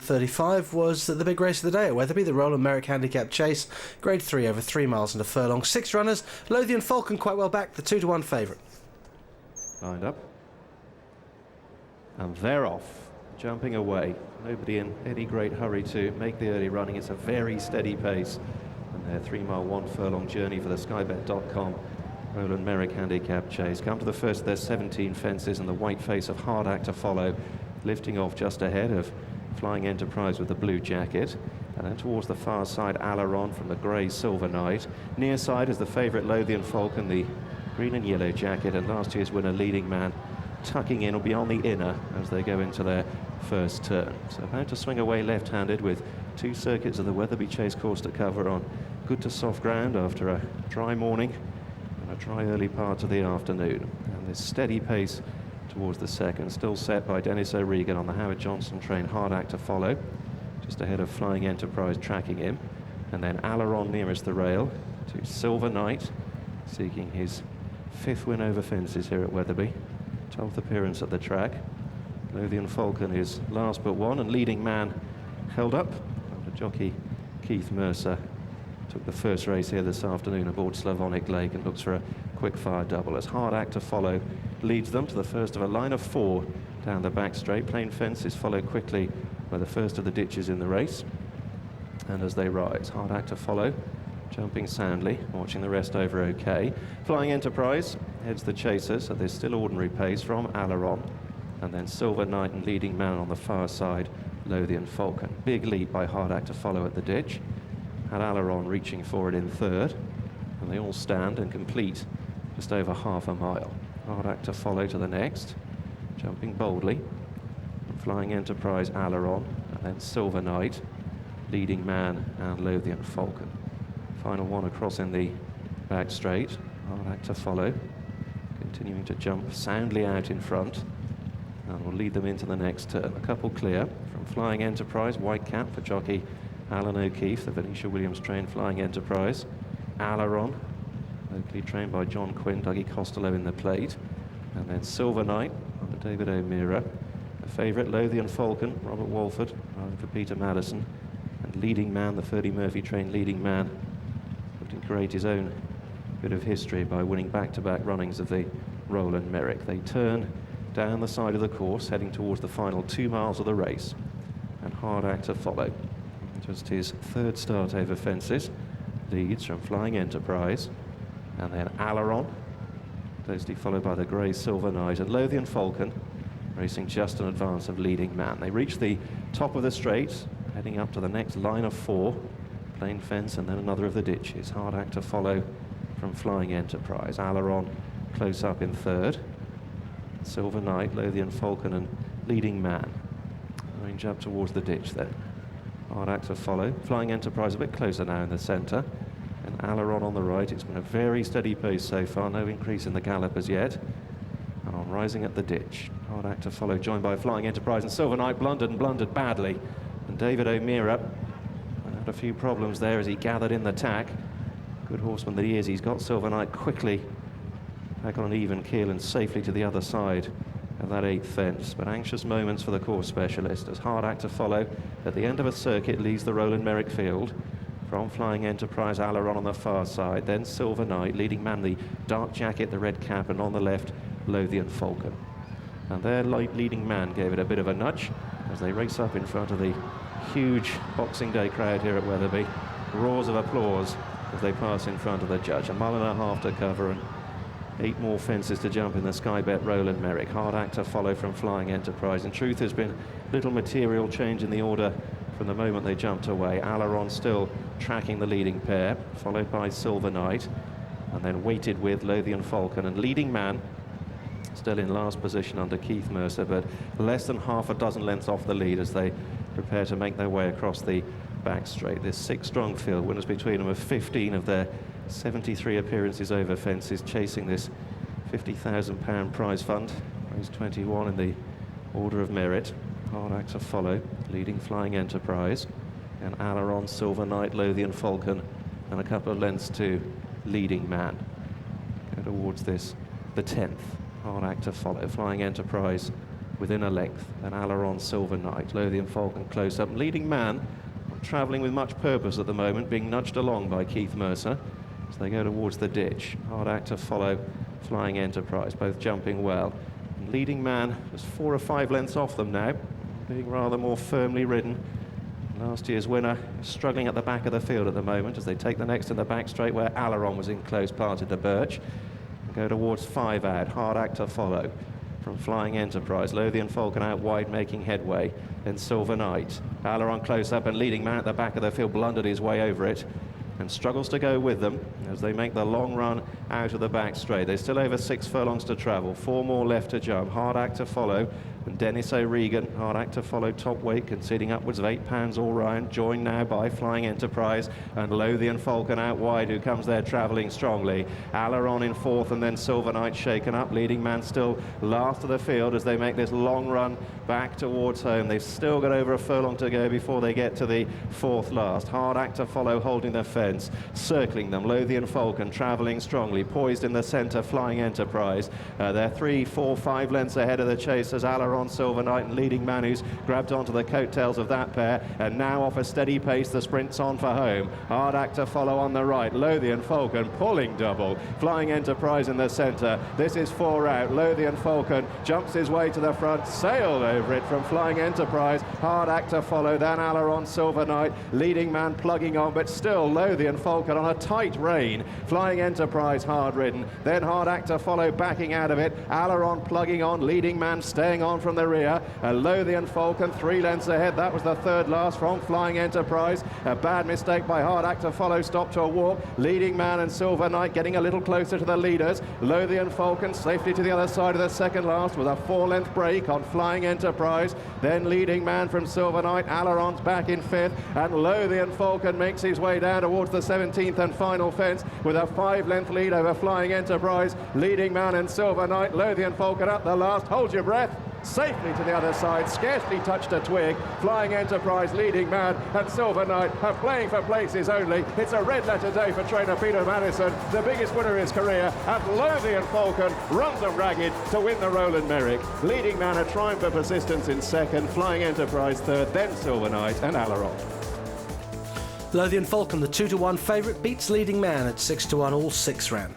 35 was the big race of the day at Wetherby, the Rowland Meyrick Handicap Chase, Grade 3 over 3 miles and a furlong. 6 runners, Lothian Falcon quite well back, the 2-1 favourite. Lined up. And they're off, jumping away. Nobody in any great hurry to make the early running. It's a very steady pace. And their 3-mile, 1 furlong journey for the skybet.com Rowland Meyrick Handicap Chase. Come to the first of their 17 fences, and the white face of Hard Act to follow, lifting off just ahead of Flying Enterprise with the blue jacket. And then towards the far side, Alaron from the grey Silver Knight. Near side is the favourite Lothian Falcon, the green and yellow jacket, and last year's winner Leading Man tucking in or beyond the inner as they go into their first turn. So about to swing away left-handed with 2 circuits of the Wetherby Chase course to cover on good to soft ground after a dry morning and a dry early part of the afternoon. And this steady pace towards the second, still set by Dennis O'Regan on the Howard Johnson train. Hard Act to follow, just ahead of Flying Enterprise tracking him. And then Alaron nearest the rail to Silver Knight, seeking his 5th win over fences here at Wetherby, 12th appearance at the track. Lothian Falcon is last but one, and Leading Man held up after jockey Keith Mercer took the first race here this afternoon aboard Slavonic Lake and looks for a quick-fire double as Hard Act to follow leads them to the first of a line of 4 down the back straight. Plain Fence is followed quickly by the first of the ditches in the race, and as they rise, Hard Act to follow jumping soundly, watching the rest over okay. Flying Enterprise heads the chasers at this still ordinary pace from Alaron, and then Silver Knight and Leading Man on the far side, Lothian Falcon. Big lead by Hard Act to follow at the ditch, and Alaron reaching forward in 3rd, and they all stand and complete just over half a mile. Hard Act to follow to the next, jumping boldly. Flying Enterprise, Alaron, and then Silver Knight, Leading Man and Lothian Falcon. Final one across in the back straight. Hard Act to follow, continuing to jump soundly out in front, and will lead them into the next turn. A couple clear from Flying Enterprise, white cap for jockey Alan O'Keefe, the Venetia Williams trained Flying Enterprise. Alaron, locally trained by John Quinn, Dougie Costello in the plate. And then Silver Knight under David O'Meara. The favourite Lothian Falcon, Robert Walford, riding for Peter Maddison. And Leading Man, the Ferdy Murphy trained Leading Man, looking to create his own bit of history by winning back-to-back runnings of the Rowland Meyrick. They turn down the side of the course, heading towards the final 2 miles of the race. And Hard Act to follow. Just his 3rd start over fences, leads from Flying Enterprise, and then Alaron, closely followed by the grey Silver Knight, and Lothian Falcon racing just in advance of Leading Man. They reach the top of the straight, heading up to the next line of 4, Plain Fence and then another of the ditches. Hard Act to follow from Flying Enterprise. Alaron close up in 3rd, Silver Knight, Lothian Falcon and Leading Man range up towards the ditch then. Hard Act to follow. Flying Enterprise a bit closer now in the centre, and Alaron on the right. It's been a very steady pace so far, no increase in the gallop as yet. And on rising at the ditch, Hard Act to follow, joined by Flying Enterprise, and Silver Knight blundered badly. And David O'Meara had a few problems there as he gathered in the tack. Good horseman that he is, he's got Silver Knight quickly back on an even keel and safely to the other side of that 8th fence. But anxious moments for the course specialist as Hard Act to follow at the end of a circuit leaves the Rowland Meyrick field. From Flying Enterprise, Alaron on the far side, then Silver Knight, Leading Man, the dark jacket, the red cap, and on the left, Lothian Falcon. And their Leading Man gave it a bit of a nudge as they race up in front of the huge Boxing Day crowd here at Wetherby. Roars of applause as they pass in front of the judge. 1.5 miles to cover and 8 more fences to jump in the Skybet Rowland Meyrick. Hard Act to follow from Flying Enterprise. In truth, there's been little material change in the order from the moment they jumped away. Alaron still tracking the leading pair, followed by Silver Knight, and then weighted with Lothian Falcon. And Leading Man still in last position under Keith Mercer, but less than half a dozen lengths off the lead as they prepare to make their way across the back straight. This 6-strong field, winners between them of 15 of their 73 appearances over fences, chasing this £50,000 prize fund, raised 21 in the order of merit. Hard Act to follow, leading Flying Enterprise, and Alaron, Silver Knight, Lothian Falcon, and a couple of lengths to Leading Man. Go towards this, the 10th. Hard Act to follow. Flying Enterprise within a length. Then Aileron Silver Knight, Lothian Falcon close up. Leading man, travelling with much purpose at the moment, being nudged along by Keith Mercer as they go towards the ditch. Hard Act to follow, Flying Enterprise, both jumping well. And leading man just 4 or 5 lengths off them now, being rather more firmly ridden. Last year's winner struggling at the back of the field at the moment as they take the next in the back straight where Aileron was in close, parted the birch. And go towards 5 out, Hard Act to follow from Flying Enterprise. Lothian Falcon out wide, making headway. Then Silver Knight. Aileron close up, and leading man at the back of the field blundered his way over it and struggles to go with them as they make the long run out of the back straight. There's still over 6 furlongs to travel, 4 more left to jump. Hard Act to follow, and Dennis O'Regan, Hard Act to follow top weight, conceding upwards of £8 all round, joined now by Flying Enterprise and Lothian Falcon out wide, who comes there travelling strongly. Aileron in 4th, and then Silver Knight shaken up. Leading man still last of the field as they make this long run back towards home. They've still got over a furlong to go before they get to the 4th last. Hard Act to follow, holding the fence, circling them. Lothian Falcon travelling strongly, poised in the centre. Flying Enterprise. They're 3, 4, 5 lengths ahead of the chasers. Aileron Silver Knight and leading man, who's grabbed onto the coattails of that pair, and now off a steady pace the sprint's on for home. Hard Act to follow on the right. Lothian Falcon pulling double. Flying Enterprise in the centre. This is 4 out. Lothian Falcon jumps his way to the front, sailed over it from Flying Enterprise. Hard Act to follow, then Aileron Silver Knight. Leading man plugging on, but still Lothian Falcon on a tight rein. Flying Enterprise hard ridden, then Hard Act to follow, backing out of it. Aileron plugging on, leading man staying on from the rear. Lothian Falcon 3 lengths ahead. That was the 3rd last from Flying Enterprise. A bad mistake by Hard Act to follow, stop to a walk. Leading man and Silver Knight getting a little closer to the leaders. Lothian Falcon safely to the other side of the 2nd last with a 4-length break on Flying Enterprise. Then leading man from Silver Knight. Aileron's back in 5th, and Lothian Falcon makes his way down towards the 17th and final fence with a 5-length lead over Flying Enterprise. Leading man and Silver Knight. Lothian Falcon up the last. Hold your breath. Safely to the other side, scarcely touched a twig. Flying Enterprise, leading man, and Silver Knight are playing for places only. It's a red letter day for trainer Peter Maddison, the biggest winner of his career, and Lothian Falcon runs them ragged to win the Rowland Meyrick. Leading man a triumph for persistence in 2nd, Flying Enterprise 3rd, then Silver Knight and Aileron. Lothian Falcon, the 2-1 favourite, beats leading man at 6-1, all 6 ran.